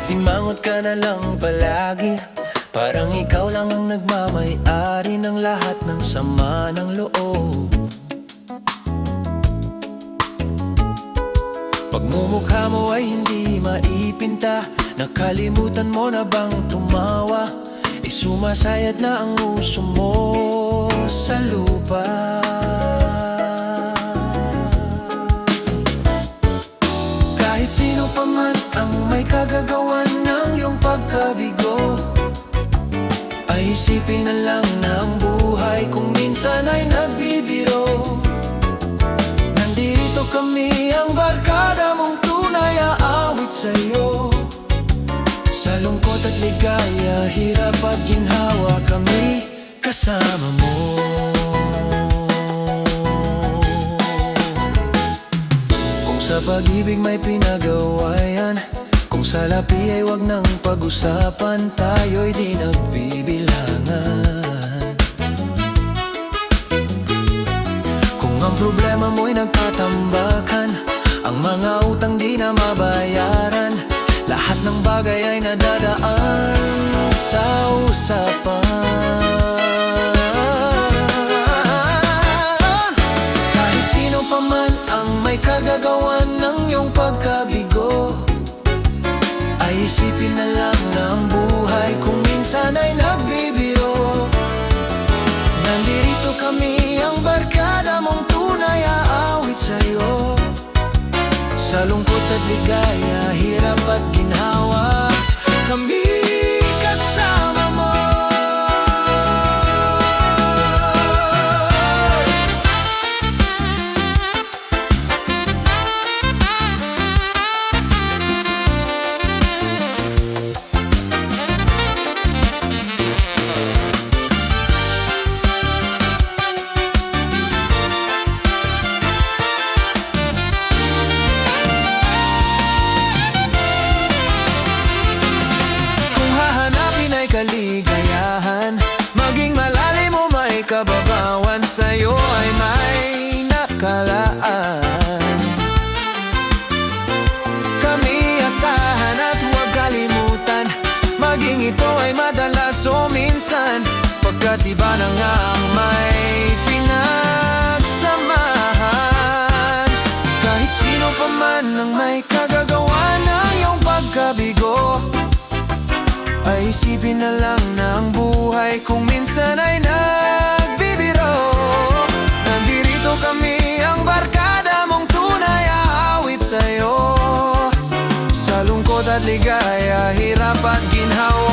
Simangot ka na lang palagi, parang ikaw lang ang nagmamay-ari ng lahat ng sama ng loob. Pagmumukha mo ay hindi maipinta, nakalimutan mo na bang tumawa? Sumasayad na ang uso mo sa lupa. Kahit sino pa man ang may kagagawan ng iyong pagkabigo, ay isipin na lang na ang buhay kung minsan ay nagbibiro. Nandito kami, ang barkada mong tunay aawit sa'yo. Sa lungkot at ligaya, hirap at ginhawa, kami kasama mo. Kung sa pag-ibig may pinagawa yan, kung sa lapi ay wag nang pag-usapan, tayo'y di nagbibilangan. Kung ang problema mo'y nagtatambakan, ang mga utang di na mabayaran, lahat ng bagay ay nadadaan sa usapan. Kahit sino pa man ang may kagagawan ng iyong pagkabigo, ay isipin na lang na ang buhay kung minsan ay nagbibiro. Nandito kami, ang barkada mong tunay aawit sa'yo. Sa lungkot at ligaya, hirap at ginhawa, kami kasama mo. Kaligayahan, maging malalim mo may kababawan, sa'yo ay may nakalaan. Kami asahan at huwag kalimutan, maging ito ay madalas o minsan, pagkat iba na nga ang may pinagsamahan. Kahit sino pa man ang may kagagawa ng iyong pagkabigo, ay isipin na lang na ang buhay kung minsan ay nagbibiro. Nandito kami, ang barkada mong tunay aawit sa'yo. Sa lungkot at ligaya, hirap at ginhawa,